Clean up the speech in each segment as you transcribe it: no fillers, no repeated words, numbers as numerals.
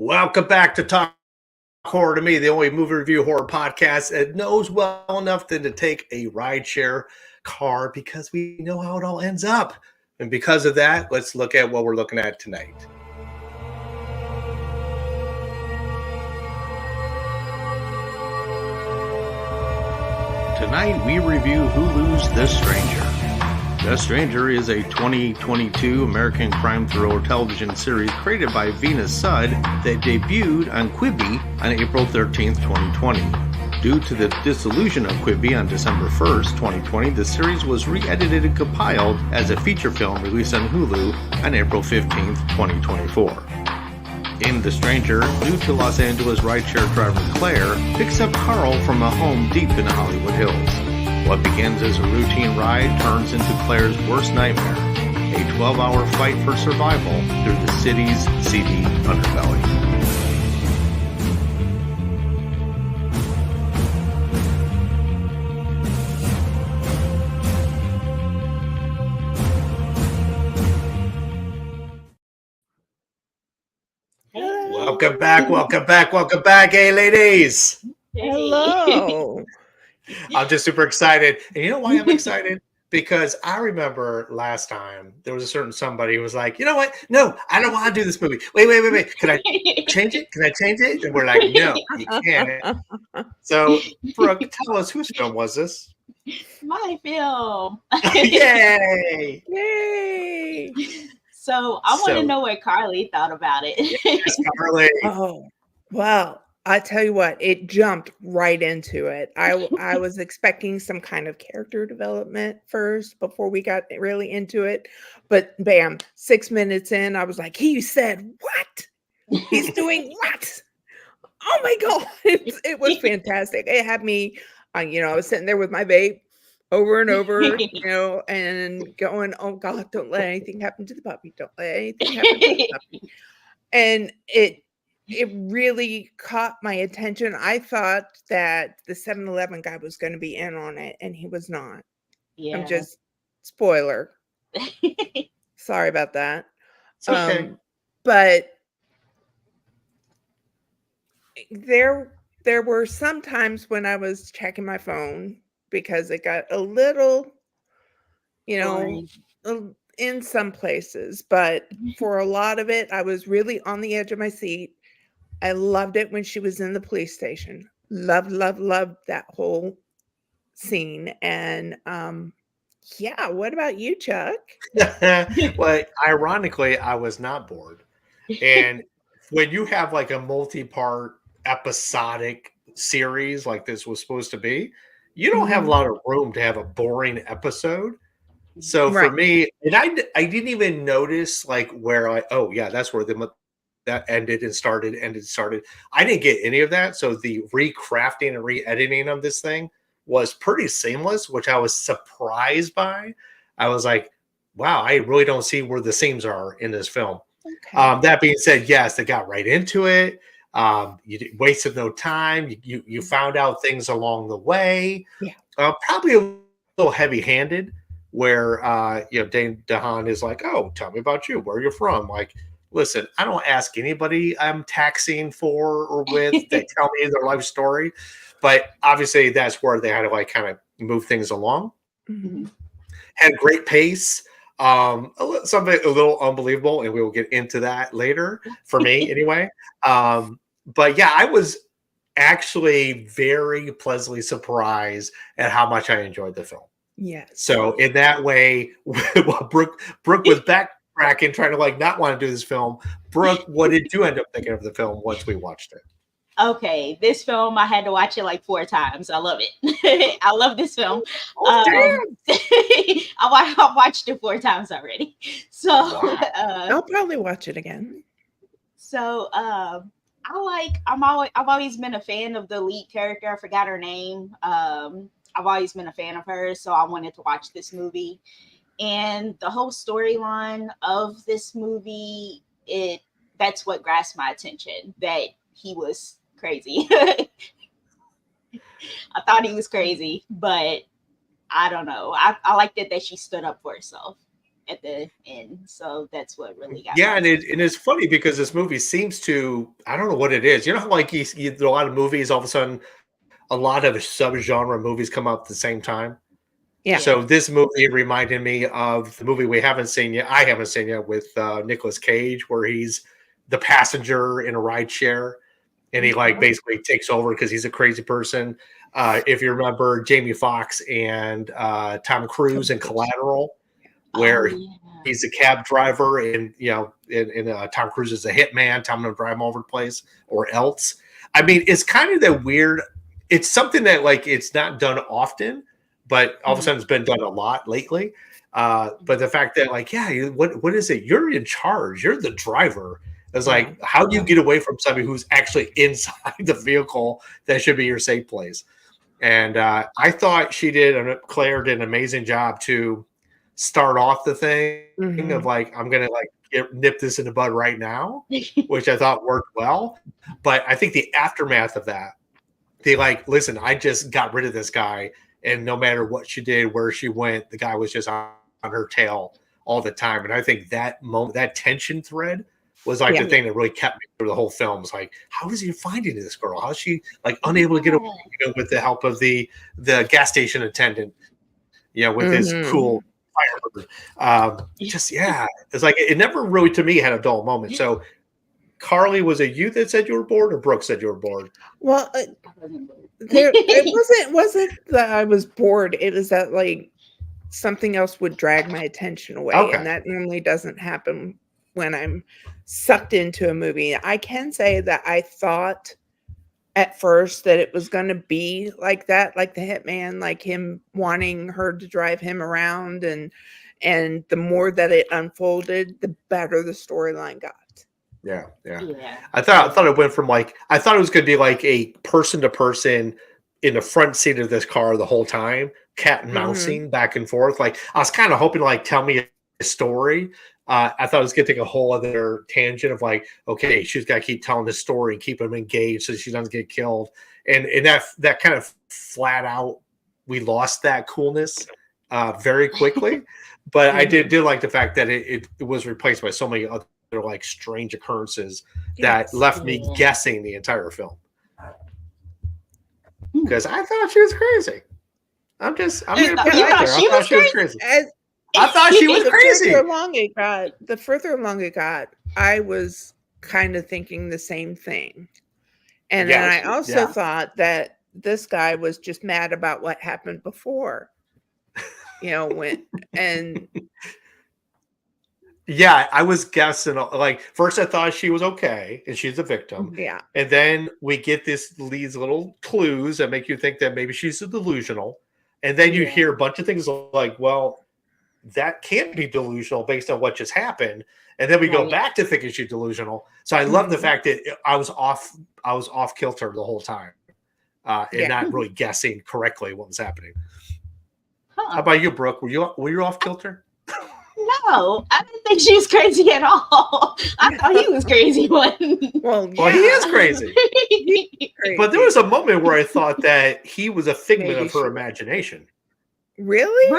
Welcome back to Talk Horror to Me, the only movie review horror podcast that knows well enough than to take a rideshare car because we know how it all ends up. And because of that, let's look at what we're looking at tonight. Tonight we review Hulu's The Stranger. The Stranger is a 2022 American crime thriller television series created by Veena Sud that debuted on Quibi on April 13, 2020. Due to the dissolution of Quibi on December 1st, 2020, the series was re-edited and compiled as a feature film released on Hulu on April 15, 2024. In The Stranger, new to Los Angeles rideshare driver Clare picks up Carl from a home deep in the Hollywood Hills. What begins as a routine ride turns into Claire's worst nightmare, a 12-hour fight for survival through the city's seedy underbelly. Welcome back, hey ladies. Hello. I'm just super excited. And you know why I'm excited? Because I remember last time there was a certain somebody who was like, you know what? No, I don't want to do this movie. Wait. Can I change it? And we're like, no, you can't. So, Brooke, tell us, whose film was this? My film. Yay! Yay! So I want to know what Carly thought about it. Yes, Carly. Oh, well, I tell you what, it jumped right into it. I was expecting some kind of character development first before we got really into it. But bam, 6 minutes in, I was like, he said what? He's doing what? Oh my God. It was fantastic. It had me, I was sitting there with my vape over and over, and going, oh God, don't let anything happen to the puppy. Don't let anything happen to the puppy. And it really caught my attention. I thought that the 7-Eleven guy was going to be in on it, and he was not. Yeah. I'm just, spoiler. Sorry about that. It's okay. But there were some times when I was checking my phone because it got a little, in some places, but for a lot of it, I was really on the edge of my seat. I loved it when she was in the police station. Loved that whole scene. And what about you, Chuck? Well, ironically, I was not bored. And when you have like a multi-part episodic series like this was supposed to be, you don't have a lot of room to have a boring episode. So for me, and I didn't even notice like where that's where that ended and started. I didn't get any of that. So the recrafting and re-editing of this thing was pretty seamless, which I was surprised by. I was like, wow, I really don't see where the seams are in this film. Okay. That being said, yes, they got right into it. You wasted no time. You found out things along the way. Yeah. Probably a little heavy-handed where, Dane DeHaan is like, oh, tell me about you, where you're from. Like, listen, I don't ask anybody I'm taxing for or with. They tell me their life story. But obviously that's where they had to like kind of move things along. Mm-hmm. Had great pace. Something a little unbelievable, and we will get into that later for me anyway. But yeah, I was actually very pleasantly surprised at how much I enjoyed the film. Yeah. So in that way, while Brooke was backtracking, trying to like not want to do this film. Brooke, what did you end up thinking of the film once we watched it? Okay, this film, I had to watch it like 4 times. I love it. I love this film. I watched it 4 times already. So I'll probably watch it again. So I've always been a fan of the lead character. I forgot her name. I've always been a fan of her, so I wanted to watch this movie. And the whole storyline of this movie, that's what grasped my attention, that he was crazy. I thought he was crazy, but I don't know. I liked it that she stood up for herself. at the end. So that's what really got Yeah, me. and it's funny because this movie seems to, I don't know what it is. You know how like a lot of movies, all of a sudden, a lot of subgenre movies come out at the same time. Yeah. So this movie reminded me of the movie we haven't seen yet. I haven't seen yet with Nicolas Cage, where he's the passenger in a rideshare, and he like basically takes over because he's a crazy person. If you remember Jamie Foxx and Tom Cruise in Collateral, where he's a cab driver, and Tom Cruise is a hitman, telling him to drive him over the place or else. I mean, it's kind of that weird. It's something that like it's not done often, but all of a sudden it's been done a lot lately. But the fact that like, yeah, what is it? You're in charge. You're the driver. It's like, how do you get away from somebody who's actually inside the vehicle that should be your safe place? And I thought Claire did an amazing job to start off the thing of like, I'm gonna like nip this in the bud right now, which I thought worked well. But I think the aftermath of that, they like, listen, I just got rid of this guy, and no matter what she did, where she went, the guy was just on her tail all the time. And I think that moment, that tension thread was like the thing that really kept me through the whole film. It's like, how is he finding this girl? How is she like unable to get away with the help of the gas station attendant, with his cool Firebird. It's like it never really to me had a dull moment. So Carly, was it you that said you were bored, or Brooke said you were bored? Well, it wasn't that I was bored. It was that like something else would drag my attention away, and that normally doesn't happen when I'm sucked into a movie. I can say that I thought at first that it was going to be like that, like the hitman, like him wanting her to drive him around, and the more that it unfolded, the better the storyline got. Yeah. I thought it went from like, I thought it was going to be like a person to person in the front seat of this car the whole time, cat and mousing back and forth. Like I was kind of hoping to like tell me a story. I thought it was going to take a whole other tangent of like, okay, she's got to keep telling this story and keep them engaged so she doesn't get killed. And that kind of flat out, we lost that coolness very quickly. But I did like the fact that it was replaced by so many other like strange occurrences that left me guessing the entire film. Because I thought she was crazy. I'm gonna put it out there. I thought she was crazy. I thought she was crazy. The further along it got, I was kind of thinking the same thing. And then I also thought that this guy was just mad about what happened before. Yeah, I was guessing. Like first, I thought she was okay, and she's a victim. Yeah, and then we get these little clues that make you think that maybe she's delusional, and then you hear a bunch of things like, "Well, that can't be delusional based on what just happened." And then we go back to thinking she's delusional. So I love the fact that I was off kilter the whole time, and not really guessing correctly what was happening. How about you, Brooke? Were you off kilter? No, I didn't think she was crazy at all. I thought he was crazy one. Well, he is crazy. But there was a moment where I thought that he was a figment of her imagination. Really?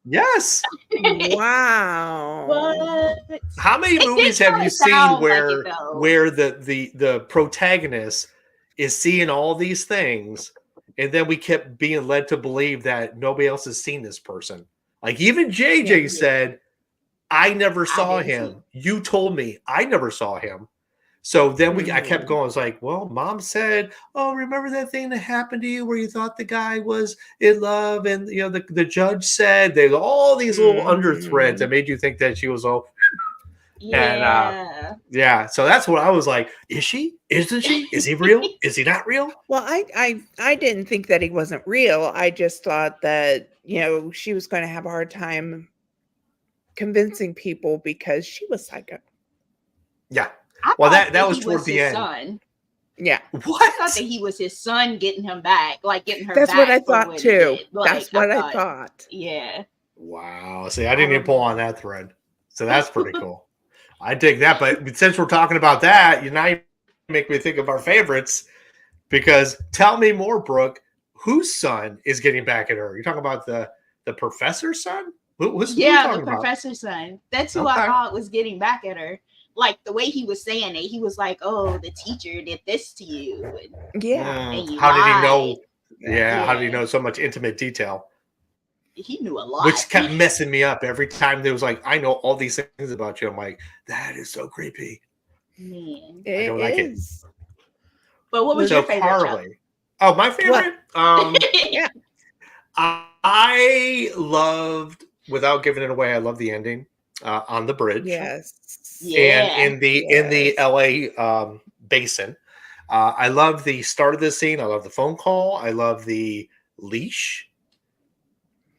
Yes. Wow. What? How many movies have you seen where the protagonist is seeing all these things, and then we kept being led to believe that nobody else has seen this person? Like even JJ said, I never saw him. You told me I never saw him. So then I kept going. It's like, well, Mom said, oh, remember that thing that happened to you where you thought the guy was in love? And, the judge said there's all these little under threads that made you think that she was all. Yeah. And, so that's what I was like. Is she? Isn't she? Is he real? Is he not real? Well, I didn't think that he wasn't real. I just thought that, she was going to have a hard time convincing people because she was psycho. Yeah. Well, that was towards the end. Son. Yeah. What? I thought that he was his son getting him back, like getting her That's back. What I thought too. Like, that's what I thought. Yeah. Wow. See, I didn't even pull on that thread. So that's pretty cool. I dig that. But since we're talking about that, now you make me think of our favorites, because tell me more, Brooke. Whose son is getting back at her? You're talking about the professor's son? What was Yeah, the talking about? professor's son. That's who I thought was getting back at her. Like the way he was saying it, he was like, "Oh, the teacher did this to you." And you How did he know? lied. Yeah, how did he know so much intimate detail? He knew a lot. Which kept messing me up every time. There was like, I know all these things about you. I'm like, that is so creepy. Man, I don't like it. But what was your favorite? Carly. Oh, my favorite. Yeah. I loved, without giving it away, I love the ending on the bridge. Yes. And in the LA basin. I love the start of the scene. I love the phone call. I love the leash.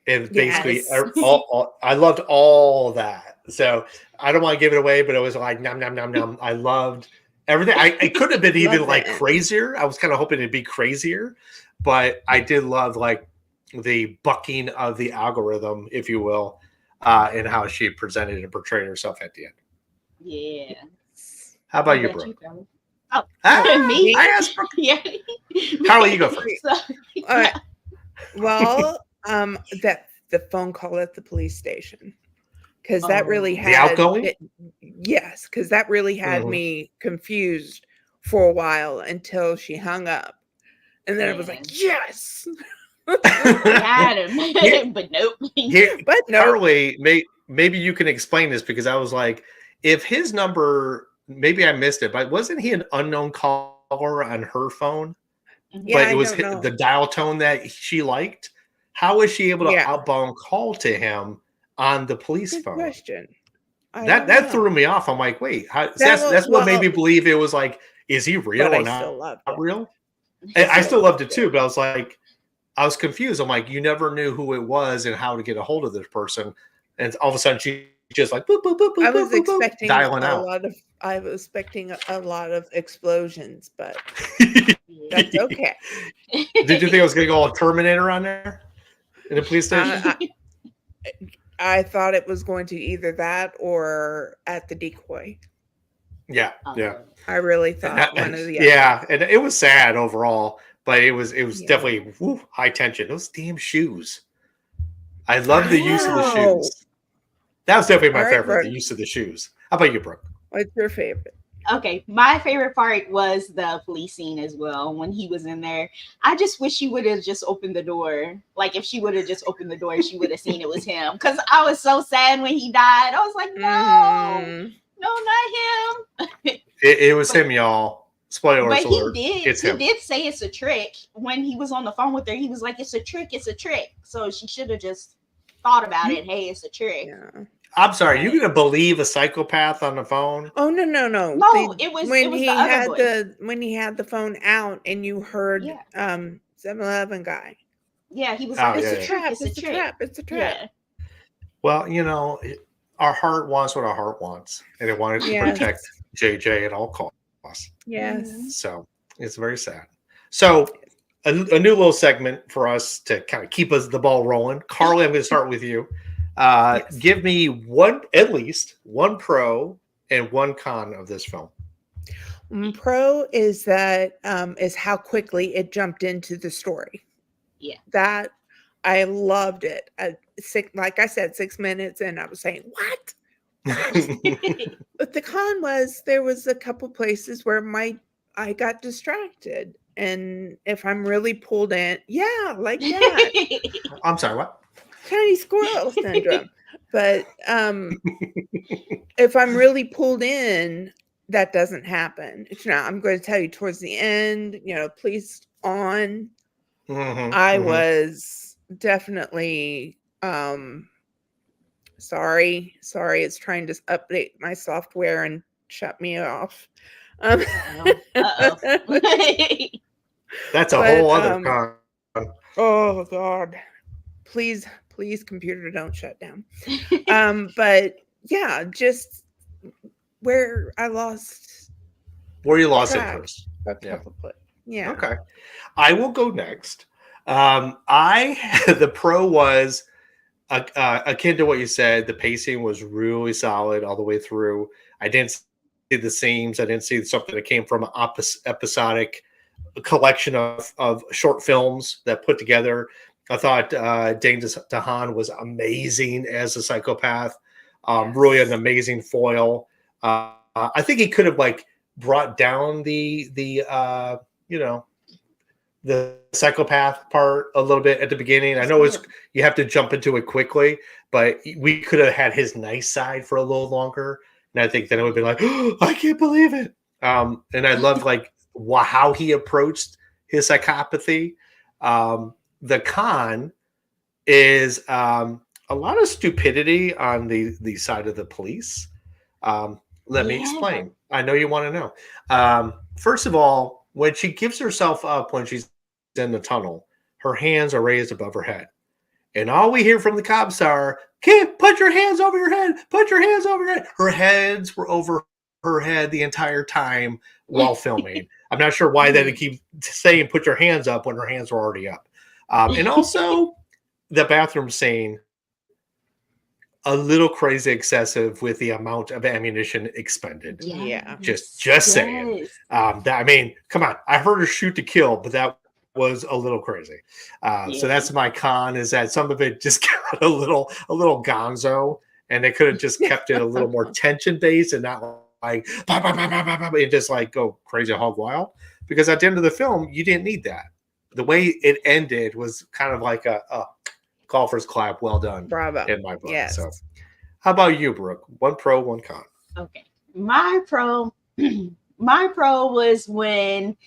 And basically, I loved all that. So I don't want to give it away, but it was like nom nom nom nom. I loved everything. It could have been even like crazier. I was kind of hoping it'd be crazier, but I did love like the bucking of the algorithm, if you will, and how she presented and portrayed herself at the end. Yeah. How about you, Brooke? Me? I asked Brooke. Yeah. Carly, you go first. All right. Well, that the phone call at the police station, because that really had the outgoing. Yes, because that really had me confused for a while until she hung up, and then I was like, yes. Had him, but nope. But no. Carly, maybe you can explain this, because I was like, if his number, maybe I missed it, but wasn't he an unknown caller on her phone? Yeah, but it was the dial tone that she liked. How was she able to outbound call to him on the police phone? Question. That threw me off. I'm like, wait, that's what made me believe it was like, is he real or not real? And I still loved it too, but I was like, I was confused. I'm like, you never knew who it was and how to get a hold of this person, and all of a sudden she just like boop boop boop boop. I was expecting dialing out. I was expecting a lot of explosions, but that's okay. Did you think I was going to go all Terminator on there in the police station? I thought it was going to either that or at the decoy. Yeah. I really thought one of the other. Yeah, and it was sad overall, but it was definitely high tension. Those damn shoes. I love the use of the shoes. That was definitely my favorite, the use of the shoes. How about you, Brooke? What's your favorite? Okay, my favorite part was the police scene as well. When he was in there, I just wish she would have just opened the door. Like, if she would have just opened the door, she would have seen it was him. Because I was so sad when he died. I was like, no, not him. It was him, y'all. Spoiler alert. He did say it's a trick. When he was on the phone with her, he was like, it's a trick. So she should have just thought about it. Hey, it's a trick. Yeah. I'm sorry. You're gonna beleave a psychopath on the phone? Oh no! No, it was when he had when he had the phone out and you heard 7-Eleven guy. Yeah, he was like, "It's a trap! It's a trap!" Yeah. Well, you know, our heart wants what our heart wants, and it wanted to protect JJ at all costs. Yes. So it's very sad. So a new little segment for us to kind of keep the ball rolling. Carly, I'm going to start with you. Give me at least one pro and one con of this film. Pro is that is how quickly it jumped into the story. Yeah, that I loved it. Like I said, 6 minutes, and I was saying, "What?" But the con was there was a couple places where I got distracted, and if I'm really pulled in, like that. I'm sorry, what? Tiny squirrel syndrome. But if I'm really pulled in, that doesn't happen. I'm going to tell you towards the end, police on. I was definitely sorry. It's trying to update my software and shut me off. That's a whole other con. Oh God. Please, computer, don't shut down. But yeah, just where I lost. Where you lost interest. Yeah. Okay. I will go next. The pro was akin to what you said. The pacing was really solid all the way through. I didn't see the seams. I didn't see something that came from an episodic collection of short films that put together. I thought Dane DeHaan was amazing as a psychopath. Really an amazing foil. I think he could have like brought down the you know, the psychopath part a little bit at the beginning. I know it's you have to jump into it quickly, but we could have had his nice side for a little longer. And I think then it would be like, oh, I can't believe it. And I love like how he approached his psychopathy. The con is a lot of stupidity on the side of the police. Let me explain. I know you want to know. First of all, when she gives herself up when she's in the tunnel, her hands are raised above her head. And all we hear from the cops are, "Kid, put your hands over your head. Put your hands over your head." Her heads were over her head the entire time while filming. I'm not sure why they keep saying put your hands up when her hands were already up. And also the bathroom scene, a little crazy excessive with the amount of ammunition expended. Yeah. Just saying. I mean, come on. I heard her shoot to kill, but that was a little crazy. So that's my con, is that some of it just got a little gonzo, and they could have just kept it a little more tension based and not like and just like go crazy hog wild. Because at the end of the film, you didn't need that. The way it ended was kind of like a call for his clap. Well done. Bravo. In my book. Yes. So how about you, Brooke? One pro, one con. Okay. My pro was when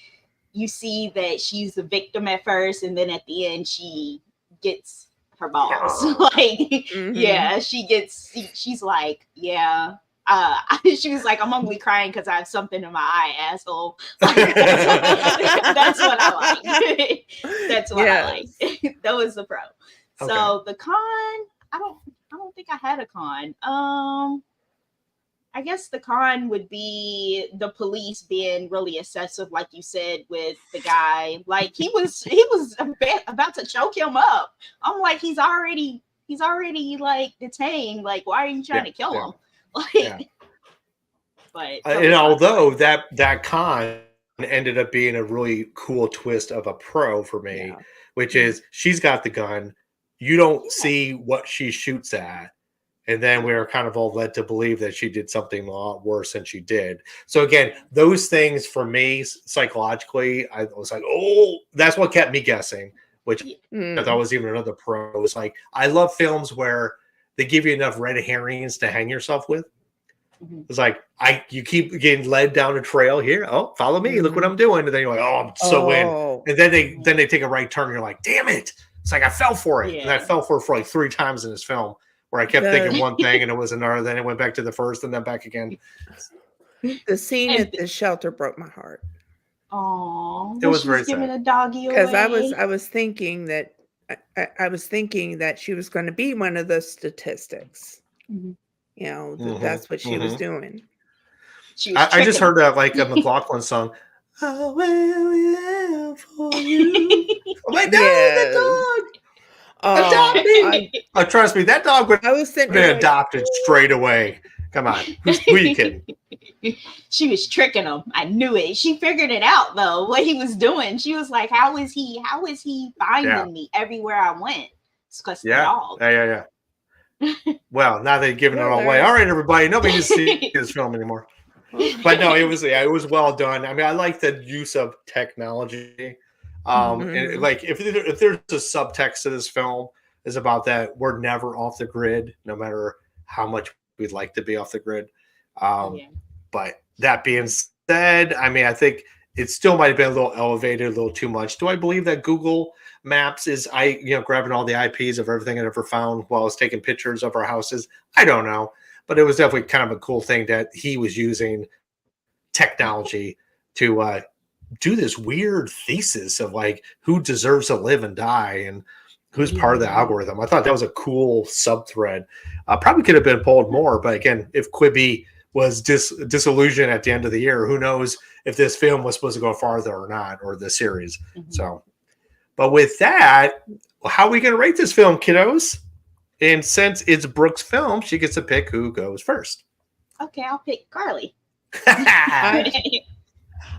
you see that she's the victim at first, and then at the end she gets her balls. Yeah, she's like, yeah. She was like, I'm only crying because I have something in my eye, asshole. That's what I like. That's what I like. That was the pro. Okay. So the con, I don't think I had a con. I guess the con would be the police being really excessive, like you said, with the guy. Like he was about to choke him up. I'm like, he's already like detained. Like, why are you trying to kill him? Like, but and although that con ended up being a really cool twist of a pro for me, which is she's got the gun. You don't see what she shoots at. And then we were kind of all led to believe that she did something a lot worse than she did. So again, those things for me psychologically, I was like, oh, that's what kept me guessing, which I thought was even another pro. It's like, I love films where they give you enough red herrings to hang yourself with. It's like, you keep getting led down a trail here. Oh, follow me. Look what I'm doing. And then you're like, oh, I'm so in. And then they take a right turn. And you're like, damn it. It's like I fell for it. And I fell for it for like 3 times in this film, where I kept thinking one thing and it was another. Then it went back to the first and then back again. The scene at the shelter broke my heart. Oh, it was very giving sad. a doggy away. Because I was thinking that she was going to be one of the statistics. You know, that's what she was doing. I just heard like a McLaughlin song. I will live for you. I'm like, no, the dog. Adopt me. Trust me, that dog would have been adopted straight away. Come on. Who are you kidding? She was tricking him. I knew it. She figured it out though, what he was doing. She was like, how is he finding me everywhere I went? It's because the dog. Yeah. Well, now they've given it all away. All right, everybody. Nobody needs to see this film anymore. But no, it was well done. I mean, I like the use of technology. And like if there's a subtext to this film, is about that we're never off the grid, no matter how much we'd like to be off the grid. But that being said, I mean, I think it still might have been a little elevated, a little too much. Do I believe that Google Maps is grabbing all the IPs of everything I ever found while I was taking pictures of our houses? I don't know, but it was definitely kind of a cool thing that he was using technology to do this weird thesis of like who deserves to live and die and who's part of the algorithm. I thought that was a cool sub-thread. Probably could have been pulled more, but again, if Quibi was dissolution at the end of the year, who knows if this film was supposed to go farther or not, or the series. So, but with that, how are we going to rate this film, kiddos? And since it's Brooke's film, she gets to pick who goes first. Okay, I'll pick Carly.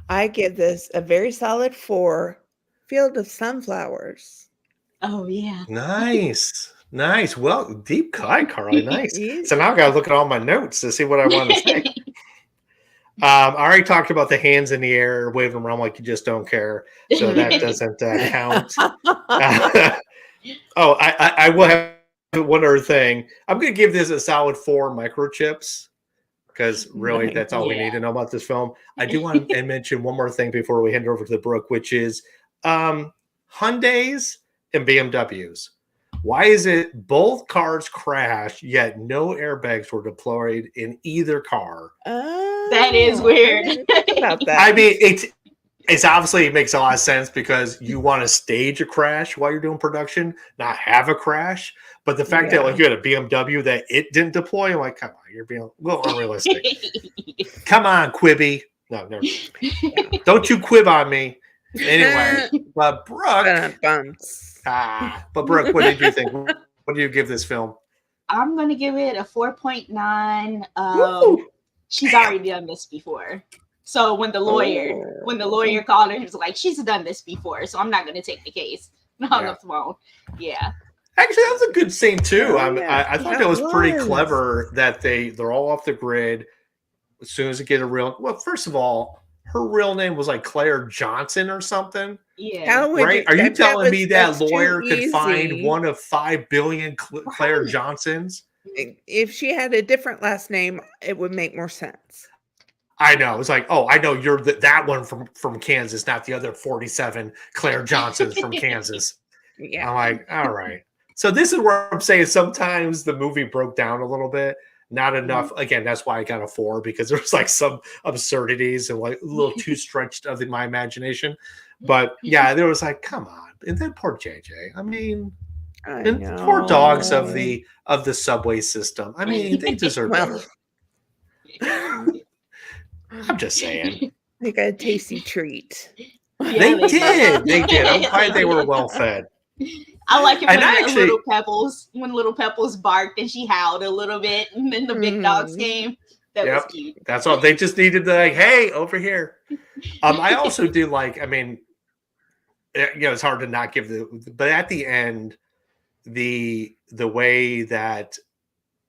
I give this a very solid 4. Field of Sunflowers. Oh yeah. Nice. Nice. Well, deep cut, Carly. Nice. Yeah. So now I gotta look at all my notes to see what I want to say. I already talked about the hands in the air, waving them around like you just don't care. So that doesn't count. Oh, I will have one other thing. I'm going to give this a solid 4 microchips because really that's all we need to know about this film. I do want to mention one more thing before we hand it over to the Brooke, which is Hyundais and BMWs. Why is it both cars crashed, yet no airbags were deployed in either car? That is weird. About that. I mean, it's obviously it makes a lot of sense because you want to stage a crash while you're doing production, not have a crash. But the fact that like you had a BMW that it didn't deploy, I'm like, come on, you're being a little unrealistic. Come on, Quibi. No, never. Don't you quib on me. Anyway, but Brooke, but Brooke, what did you think? What do you give this film? I'm gonna give it a 4.9. She's already done this before. So when the lawyer called her, he was like, she's done this before, so I'm not gonna take the case. And hung up the phone. Yeah. Actually, that was a good scene too. I thought that was pretty clever that they're all off the grid as soon as they get a real. Well, first of all, her real name was like Claire Johnson or something. Yeah. Right? Are you telling me that lawyer could find one of 5 billion Claire Johnsons? If she had a different last name, it would make more sense. I know. It's like, oh, I know you're that one from Kansas, not the other 47 Claire Johnsons from Kansas. Yeah. I'm like, all right. So this is where I'm saying sometimes the movie broke down a little bit. Not enough. Again, that's why I got a 4 because there was like some absurdities and like a little too stretched of my imagination. But yeah, there was like, come on. And then poor JJ. I mean, poor dogs of the subway system. I mean, they deserve better. I'm just saying. They got a tasty treat. They did. They did. I'm glad they were well fed. I like it when Little Pebbles barked and she howled a little bit, and then the big dogs came. That was cute. That's all. They just needed to like, hey, over here. I also do like. I mean, it's hard to not give but at the end, the way that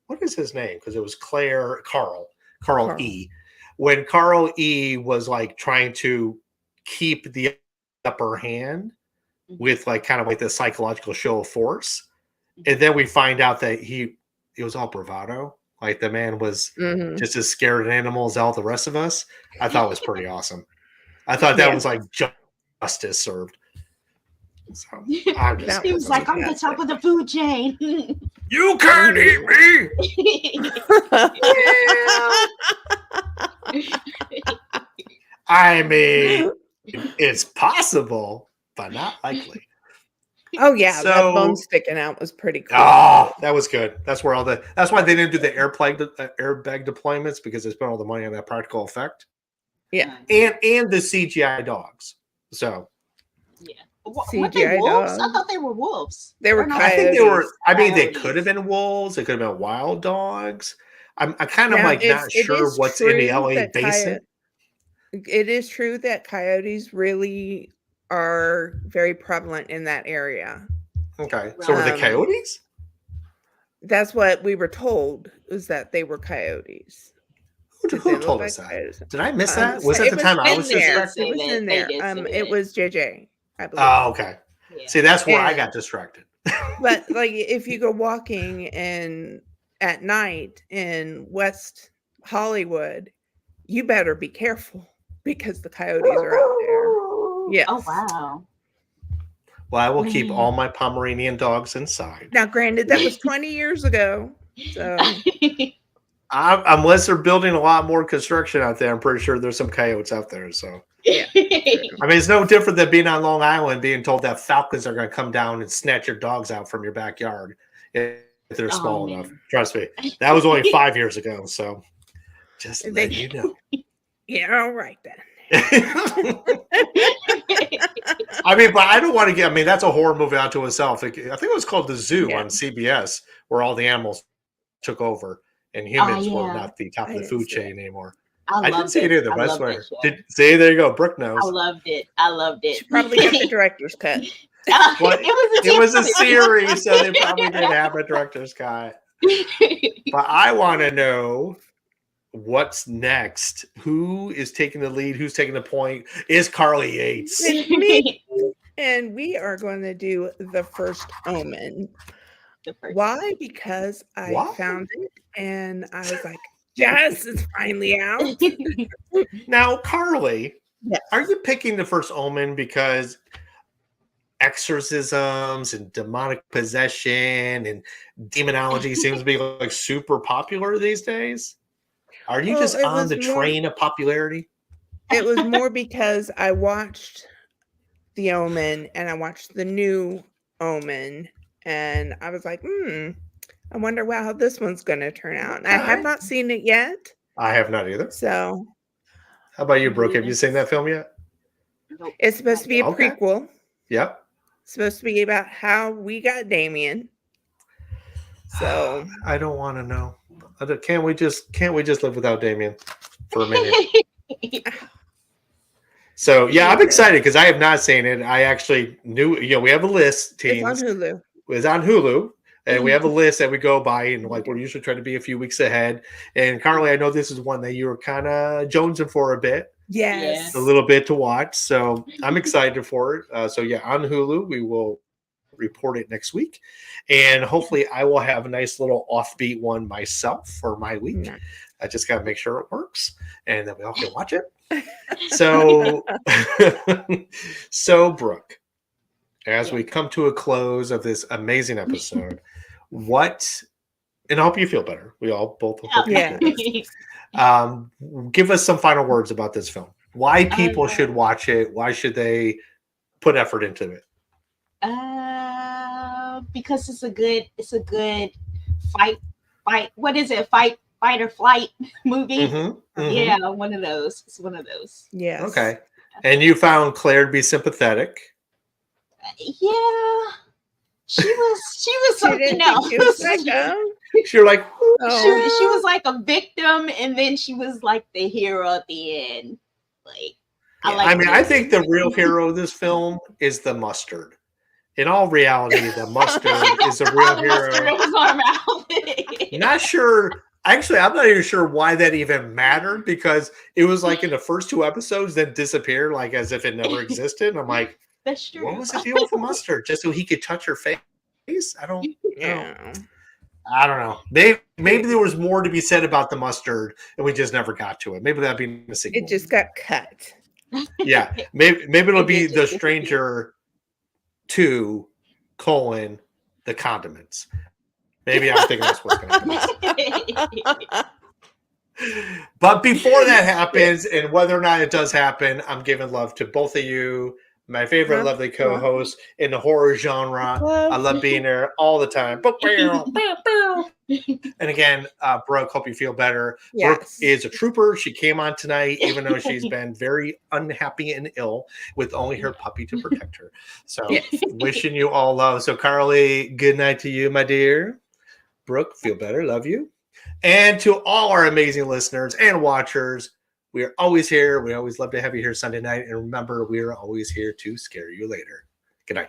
what is his name? Because it was Carl E. When Carl E was like trying to keep the upper hand with like kind of like the psychological show of force, and then we find out that it was all bravado. Like the man was just as scared of animals as all the rest of us. I thought it was pretty awesome. I thought that was like justice served. So he was like, I'm the top of the food chain. You can't eat me. I mean, it's possible, but not likely. Oh yeah, that bone sticking out was pretty cool. Oh, that was good. That's where that's why they didn't do the airbag deployments because they spent all the money on that practical effect. Yeah, and the CGI dogs. So yeah, weren't they wolves? I thought they were wolves. They were. I think they were. I mean, they could have been wolves. They could have been wild dogs. I'm kind of like not sure what's in the LA basin. It is true that coyotes really are very prevalent in that area. Okay. So were the coyotes? That's what we were told, is that they were coyotes. Who told us that? Coyotes? Did I miss that? Was it the time I was distracted? It was in there. It was JJ, I believe. Oh, okay. Yeah. See, that's where I got distracted. But like if you go walking at night in West Hollywood, you better be careful because the coyotes are out there. Yeah. Oh wow. Well, I will keep all my Pomeranian dogs inside. Now, granted, that was 20 years ago. So, unless they're building a lot more construction out there, I'm pretty sure there's some coyotes out there. So, yeah. I mean, it's no different than being on Long Island, being told that falcons are going to come down and snatch your dogs out from your backyard if they're small enough. Trust me, that was only 5 years ago. So, just let you know. Yeah, all right then. I mean, but I don't want to get. I mean, that's a horror movie unto itself. I think it was called The Zoo on CBS, where all the animals took over and humans were not the top of the food chain anymore. I didn't see it either, but I swear. See, there you go. Brooke knows. I loved it. She probably got the director's cut. Well, it was a series, so they probably did have a director's cut. But I want to know what's next. Who is taking the lead? Who's taking the point? Is Carly Yates? And we are going to do The First Omen. Why? Because I found it and I was like, yes, it's finally out. Now, Carly, yes. Are you picking The First Omen because exorcisms and demonic possession and demonology seems to be like super popular these days? Are you just on the train of popularity? It was more because I watched The Omen and I watched the new Omen and I was like, I wonder how this one's going to turn out. And I have not seen it yet. I have not either. So, how about you, Brooke? Have you seen that film yet? It's supposed to be a prequel. Yep. It's supposed to be about how we got Damien. So I don't want to know. Can't we just live without Damien for a minute? So yeah, I'm excited because I have not seen it. I actually knew, we have a list. Teams. It's on Hulu. It's on Hulu, and we have a list that we go by, and like we're usually trying to be a few weeks ahead. And Carly, I know this is one that you were kind of jonesing for a bit. Yes, a little bit to watch. So I'm excited for it. So yeah, on Hulu, we will report it next week, and hopefully I will have a nice little offbeat one myself for my week. Nice. I just got to make sure it works, and then we all can watch it. So, so Brooke, as we come to a close of this amazing episode, and I hope you feel better. We all both hope you feel better. Give us some final words about this film. Why people should watch it? Why should they put effort into it? Because it's a good fight. What is it? Fight or flight movie. Yeah, one of those. It's one of those. Yeah. Okay. And you found Claire to be sympathetic. Yeah. She was something else. You're like, she was like a victim, and then she was like the hero at the end. Like, I think the real hero of this film is the mustard. In all reality, the mustard is the real hero. Not sure. Actually, I'm not even sure why that even mattered, because it was like in the first 2 episodes, then disappeared, like as if it never existed. And I'm like, that's true. What was the deal with the mustard? Just so he could touch her face? I don't know. Maybe there was more to be said about the mustard, and we just never got to it. Maybe that'd be a sequel. It just got cut. Yeah, maybe it'll be The Stranger 2: the condiments. Maybe I'm thinking that's what's going to happen. But before that happens, and whether or not it does happen, I'm giving love to both of you, my favorite lovely co-hosts in the horror genre. I love being there all the time. And again, Brooke, hope you feel better. Yes. Brooke is a trooper. She came on tonight, even though she's been very unhappy and ill with only her puppy to protect her. So wishing you all love. So Carly, good night to you, my dear. Brooke, feel better. Love you. And to all our amazing listeners and watchers, we are always here. We always love to have you here Sunday night. And remember, we are always here to scare you later. Good night.